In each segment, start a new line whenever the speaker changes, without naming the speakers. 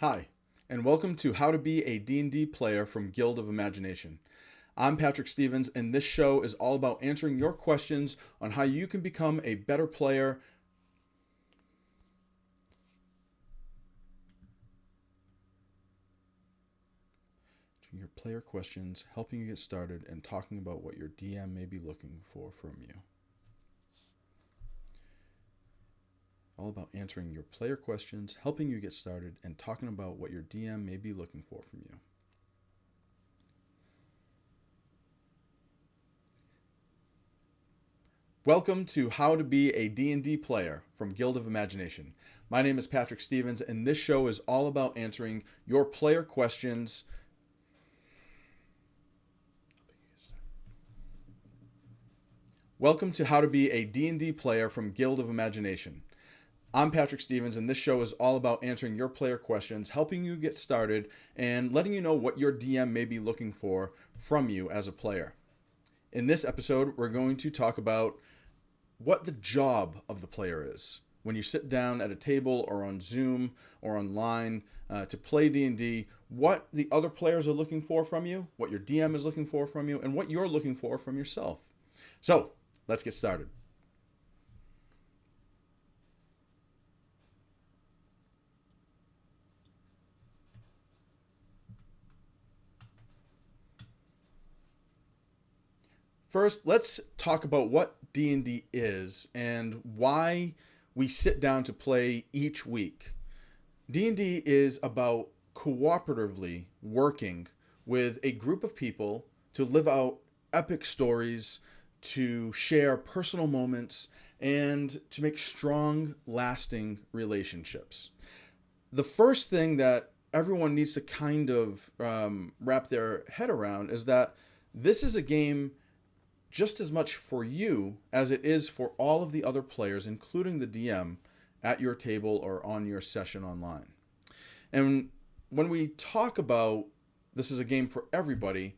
Hi, and welcome to How to Be a D&D Player from Guild of Imagination. I'm Patrick Stevens, and this show is all about answering your questions on how you can become a better player. Your player questions, helping you get started, and talking about what your DM may be looking for from you. All about answering your player questions, helping you get started, and talking about what your DM may be looking for from you. Welcome to How to Be a D&D Player from Guild of Imagination. My name is Patrick Stevens, and this show is all about answering your player questions. Welcome to How to Be a D&D Player from Guild of Imagination. I'm Patrick Stevens, and this show is all about answering your player questions, helping you get started, and letting you know what your DM may be looking for from you as a player. In this episode, we're going to talk about what the job of the player is. When you sit down at a table or on Zoom or online to play D&D, what the other players are looking for from you, what your DM is looking for from you, and what you're looking for from yourself. So, let's get started. First, let's talk about what D&D is and why we sit down to play each week. D&D is about cooperatively working with a group of people to live out epic stories, to share personal moments, and to make strong, lasting relationships. The first thing that everyone needs to kind of wrap their head around is that this is a game just as much for you as it is for all of the other players, including the DM, at your table or on your session online. And when we talk about this is a game for everybody,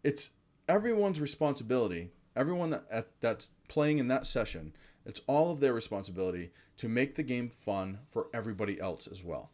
it's everyone's responsibility, everyone that's playing in that session, it's all of their responsibility to make the game fun for everybody else as well.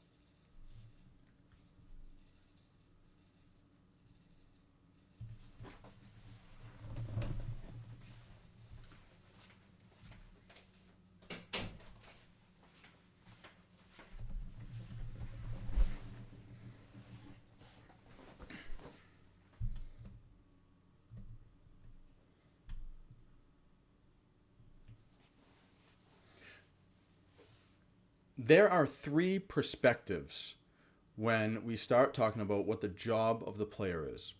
There are three perspectives when we start talking about what the job of the player is.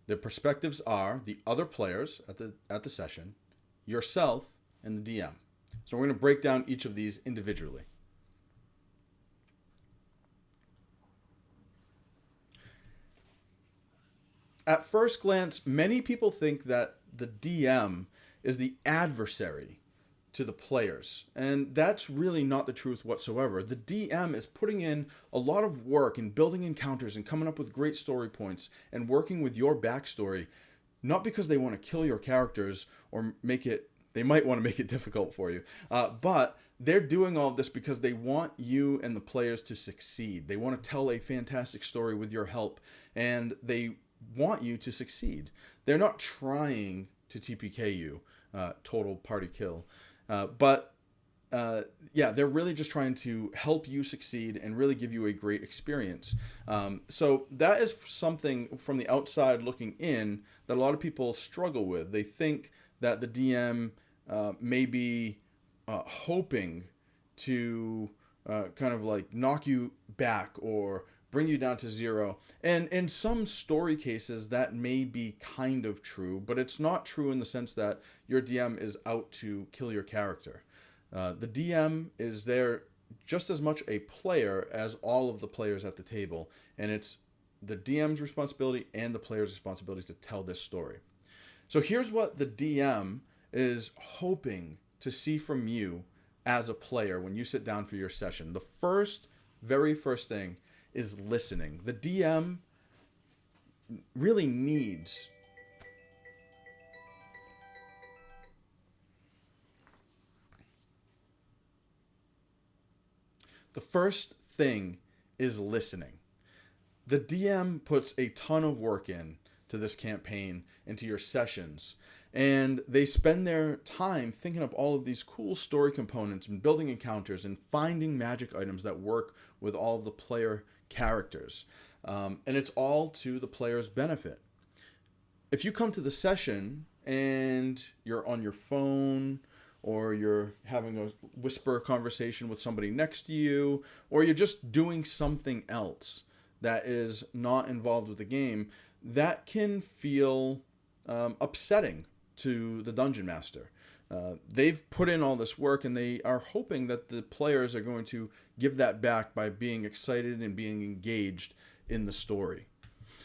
The perspectives are the other players at the session, yourself, and the DM. So we're going to break down each of these individually. At first glance, many people think that the DM is the adversary to the players. And that's really not the truth whatsoever. The DM is putting in a lot of work in building encounters and coming up with great story points and working with your backstory, not because they want to kill your characters or they might want to make it difficult for you, but they're doing all of this because they want you and the players to succeed. They want to tell a fantastic story with your help, and they want you to succeed. They're not trying to TPK you, total party kill. But they're really just trying to help you succeed and really give you a great experience. So that is something from the outside looking in that a lot of people struggle with. They think that the DM may be hoping to kind of like knock you back or bring you down to zero. And in some story cases, that may be kind of true, but it's not true in the sense that your DM is out to kill your character. The DM is there just as much a player as all of the players at the table, and it's the DM's responsibility and the player's responsibility to tell this story. So here's what the DM is hoping to see from you as a player when you sit down for your session. The very first thing is listening. The DM really needs the first thing is listening. The DM puts a ton of work in to this campaign, into your sessions, and they spend their time thinking up all of these cool story components and building encounters and finding magic items that work with all of the player characters. And it's all to the player's benefit. If you come to the session and you're on your phone, or you're having a whisper conversation with somebody next to you, or you're just doing something else that is not involved with the game, that can feel upsetting to the dungeon master. They've put in all this work, and they are hoping that the players are going to give that back by being excited and being engaged in the story.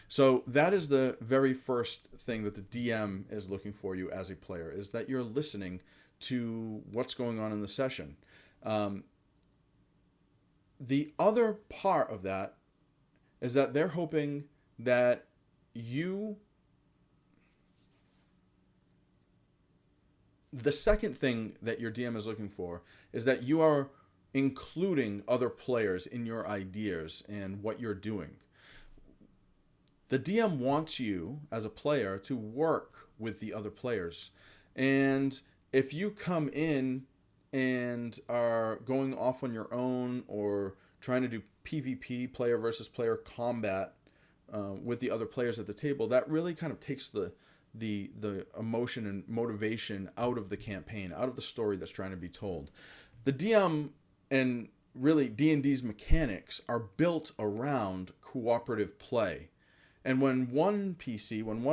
So that is the very first thing that the DM is looking for you as a player, is that you're listening to what's going on in the session. The other part of that is that they're hoping that the second thing that your DM is looking for is that you are including other players in your ideas and what you're doing. The DM wants you as a player to work with the other players. And if you come in and are going off on your own, or trying to do PvP, player versus player combat, with the other players at the table, that really kind of takes the emotion and motivation out of the campaign, out of the story that's trying to be told. The DM and really D&D's mechanics are built around cooperative play. And when one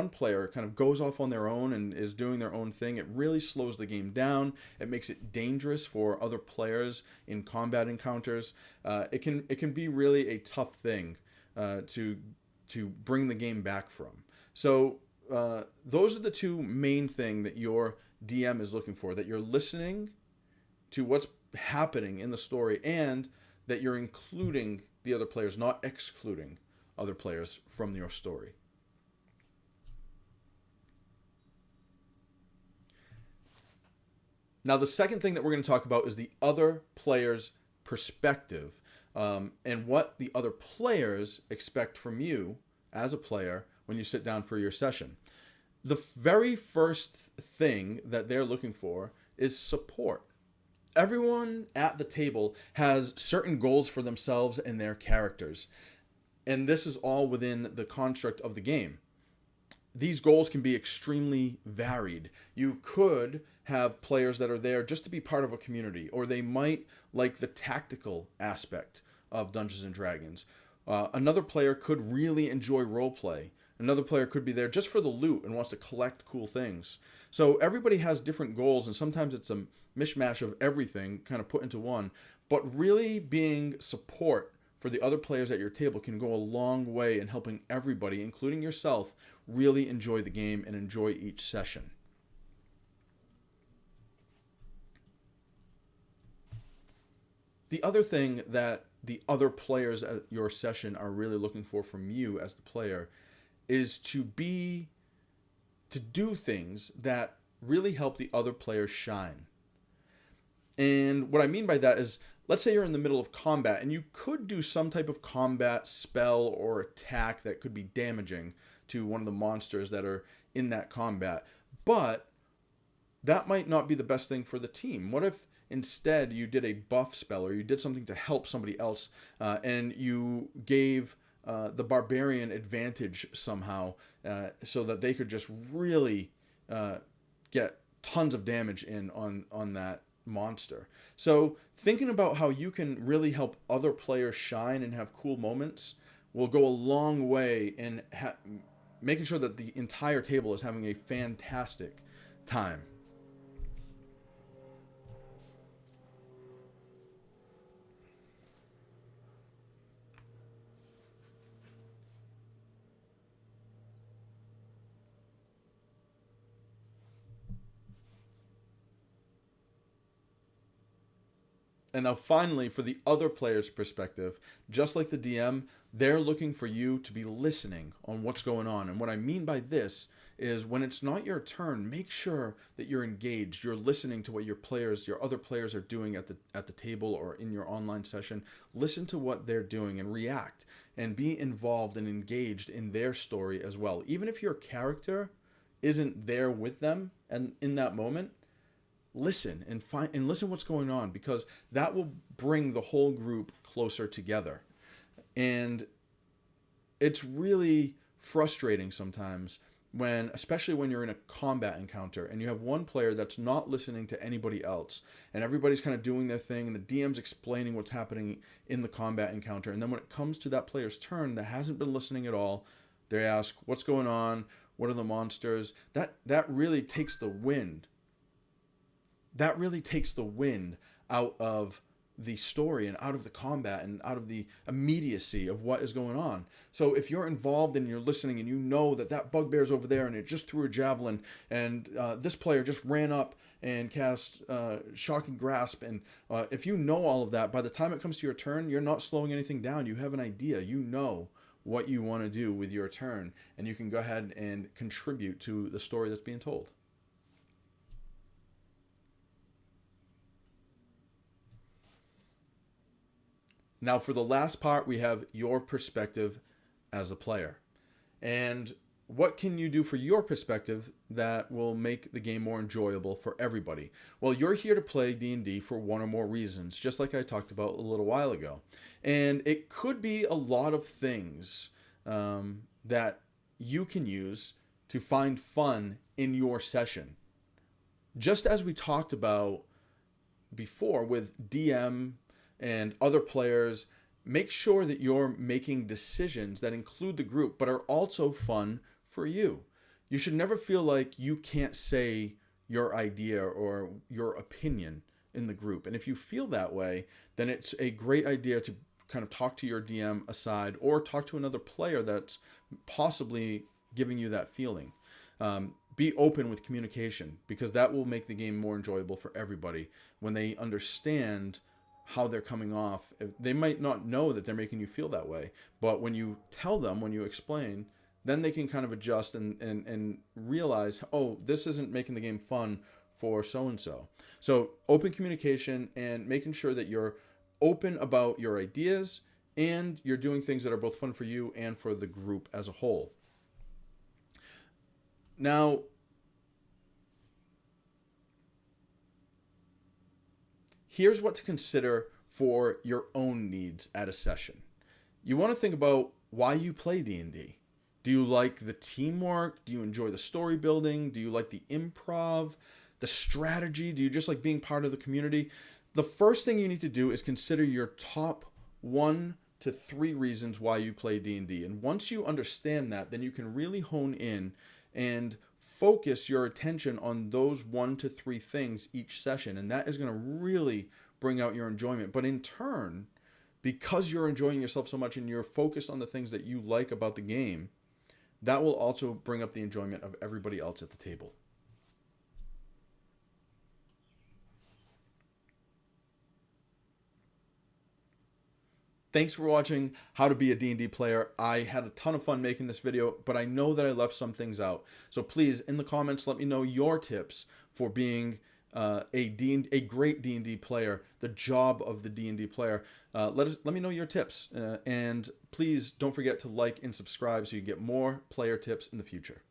player kind of goes off on their own and is doing their own thing, it really slows the game down. It makes it dangerous for other players in combat encounters. It can be really a tough thing to bring the game back from. So those are the two main things that your DM is looking for: that you're listening to what's happening in the story, and that you're including the other players, not excluding other players from your story. Now, the second thing that we're going to talk about is the other player's perspective, and what the other players expect from you as a player when you sit down for your session. The very first thing that they're looking for is support. Everyone at the table has certain goals for themselves and their characters, and this is all within the construct of the game. These goals can be extremely varied. You could have players that are there just to be part of a community, or they might like the tactical aspect of Dungeons and Dragons. Another player could really enjoy roleplay. Another player could be there just for the loot and wants to collect cool things. So everybody has different goals, and sometimes it's a mishmash of everything kind of put into one. But really being support for the other players at your table can go a long way in helping everybody, including yourself, really enjoy the game and enjoy each session. The other thing that the other players at your session are really looking for from you as the player is to do things that really help the other players shine. And what I mean by that is, let's say you're in the middle of combat, and you could do some type of combat spell or attack that could be damaging to one of the monsters that are in that combat. But that might not be the best thing for the team. What if instead you did a buff spell, or you did something to help somebody else, and you gave the barbarian advantage somehow, so that they could just really get tons of damage in on that monster. So thinking about how you can really help other players shine and have cool moments will go a long way in making sure that the entire table is having a fantastic time. And now finally, for the other player's perspective, just like the DM, they're looking for you to be listening on what's going on. And what I mean by this is when it's not your turn, make sure that you're engaged. You're listening to what your other players are doing at the table or in your online session. Listen to what they're doing and react and be involved and engaged in their story as well. Even if your character isn't there with them and in that moment, listen and listen what's going on, because that will bring the whole group closer together. And it's really frustrating sometimes especially when you're in a combat encounter and you have one player that's not listening to anybody else and everybody's kind of doing their thing and the DM's explaining what's happening in the combat encounter. And then when it comes to that player's turn that hasn't been listening at all, they ask, what's going on? What are the monsters? That really takes the wind. That really takes the wind out of the story and out of the combat and out of the immediacy of what is going on. So if you're involved and you're listening and you know that bugbear's over there and it just threw a javelin and this player just ran up and cast shocking grasp, and if you know all of that, by the time it comes to your turn, you're not slowing anything down. You have an idea. You know what you want to do with your turn, and you can go ahead and contribute to the story that's being told. Now, for the last part, we have your perspective as a player. And what can you do for your perspective that will make the game more enjoyable for everybody? Well, you're here to play D&D for one or more reasons, just like I talked about a little while ago. And it could be a lot of things that you can use to find fun in your session. Just as we talked about before with DM and other players, make sure that you're making decisions that include the group but are also fun for you. You should never feel like you can't say your idea or your opinion in the group. And if you feel that way, then it's a great idea to kind of talk to your DM aside or talk to another player that's possibly giving you that feeling. Be open with communication, because that will make the game more enjoyable for everybody when they understand how they're coming off. They might not know that they're making you feel that way, but when you tell them, when you explain, then they can kind of adjust and realize, oh, this isn't making the game fun for so-and-so. So open communication and making sure that you're open about your ideas and you're doing things that are both fun for you and for the group as a whole. Now, here's what to consider for your own needs at a session. You want to think about why you play D&D. Do you like the teamwork? Do you enjoy the story building? Do you like the improv, the strategy? Do you just like being part of the community? The first thing you need to do is consider your top 1 to 3 reasons why you play D&D. And once you understand that, then you can really hone in and focus your attention on those 1 to 3 things each session, and that is going to really bring out your enjoyment. But in turn, because you're enjoying yourself so much and you're focused on the things that you like about the game, that will also bring up the enjoyment of everybody else at the table. Thanks for watching How to Be a D&D Player. I had a ton of fun making this video, but I know that I left some things out. So please, in the comments, let me know your tips for being a great D&D player, the job of the D&D player. Let me know your tips. And please don't forget to like and subscribe so you get more player tips in the future.